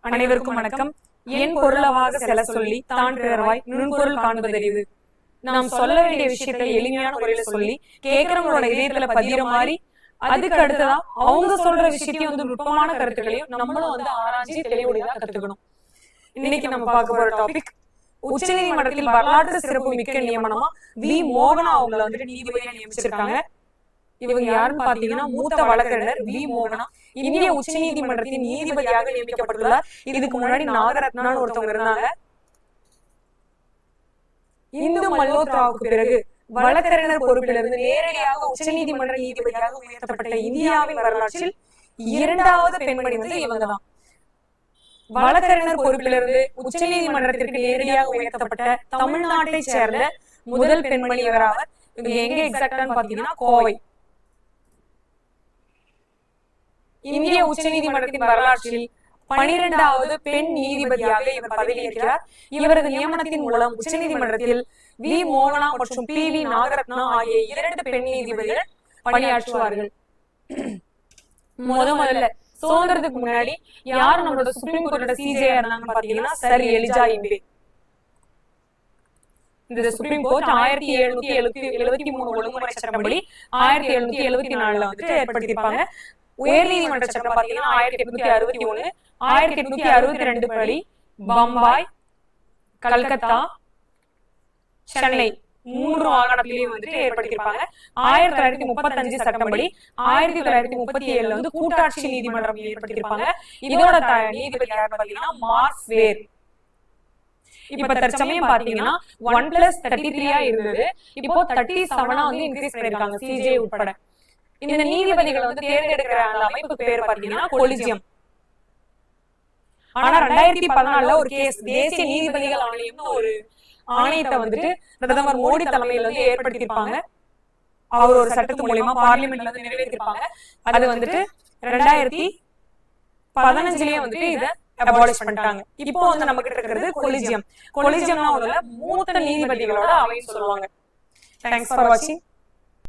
அனைவருக்கும் வணக்கம். என் பொருளவாக செல சொல்லி தான் பிறர்வாய் நுண்பொருள் காண்பதறிவு. நாம் சொல்ல வேண்டிய விஷயத்தை எளிமையான முறையில சொல்லி கேட்கிறவங்களோட இதயத்துல பதிகிற மாதிரி, அதுக்கு அடுத்ததா அவங்க சொல்ற விஷயத்தையும் நுட்பமான கருத்துக்களையும் நம்மளும் ஆராய்ச்சி தெளிவுடையதா கத்துக்கணும். இன்னைக்கு நம்ம பார்க்க போற டாபிக், உச்ச நீதிமன்றத்தில் வரலாற்று சிறப்பு மிக்க நியமனமா வி மோகனா அவங்களை நீதிபதியா நியமிச்சிருக்காங்க. இவங்க யாருன்னு பாத்தீங்கன்னா மூத்த வழக்கறிஞர் வி மோகனா இந்திய உச்ச நீதிமன்றத்தின் நீதிபதியாக நியமிக்கப்பட்டுள்ளார். இதுக்கு முன்னாடி நாகரத்னான்னு ஒருத்தவங்க இருந்தாங்க. இந்து மல்ஹோத்ராவுக்கு பிறகு வழக்கறிஞர் பொறுப்பிலிருந்து நேரடியாக உச்ச நீதிமன்ற நீதிபதியாக உயர்த்தப்பட்ட இந்தியாவின் வரலாற்றில் இரண்டாவது பெண்மணி இவங்கதான். வழக்கறிஞர் பொறுப்பிலிருந்து உச்ச நீதிமன்றத்திற்கு நேரடியாக உயர்த்தப்பட்ட தமிழ்நாட்டை சேர்ந்த முதல் பெண்மணி இவராவர். இவங்க எங்க எக்ஸாக்டான்னு பாத்தீங்கன்னா கோவை. இந்திய உச்ச நீதிமன்றத்தின் வரலாற்றில் 12வது பெண் நீதிபதியாக இவர் பதவியேற்கிறார். இவரது நியமனத்தின் மூலம் உச்ச நீதிமன்றத்தில் வி மோகனா மற்றும் பி வி நாகரத்னா ஆகிய 2 பெண் நீதிபதிகள் பணியாற்றுவார்கள். முதல்ல சுதந்திரத்துக்கு முன்னாடி யாரு நம்மளோட சுப்ரீம் கோர்ட்டோட சிஜே இருந்தாங்கன்னு பாத்தீங்கன்னா சர் எலிஜா இம்பே. இந்த சுப்ரீம் கோர்ட் 1773 ஒழுங்குமுறை சட்டப்படி 1774 ஏற்படுத்தியிருப்பாங்க. உயர் நீதிமன்ற சட்டம் பாத்தீங்கன்னா 1861, 1862 படி பம்பாய், கல்கத்தா, சென்னை 3 மாகாணத்திலையும் ஏற்படுத்தியிருப்பாங்க. 1935 சட்டப்படி 1937 கூட்டாட்சி நீதிமன்றம் ஏற்படுத்தியிருப்பாங்க. இதோட நீதிபதி யாருன்னு பாத்தீங்கன்னா மார்க்ஸ் வேர். இப்ப தற்சமயம் பாத்தீங்கன்னா 1+33 இருந்தது. இப்போ 37 இன்க்ரீஸ் பண்ணிருக்காங்க சிஜே உட்பட. இந்த நீதிபதிகளை தேர்ந்தெடுக்கிற அந்த அமைப்பு பேர் பாத்தீங்கன்னா கொலிஜியம். ஆனா 2014 ஒரு கேஸ் தேசிய நீதிபதிகள் ஆணையம் ஒரு ஆணையத்தை பிரதமர் மோடி தலைமையில ஏற்படுத்தியிருப்பாங்க. அவர் ஒரு சட்டத்து மூலமா பார்லிமெண்ட்ல நிறைவேற்றிருப்பாங்க. அது 2015 இத அபாலிஷ் பண்ணிட்டாங்க. இப்போ நம்ம கிட்ட இருக்கிறது கொலிஜியம். கொலிஜியம்னா மூத்த நீதிபதிகளோட அவைன்னு சொல்லுவாங்க. தேங்க்ஸ் ஃபார் வாட்சிங்.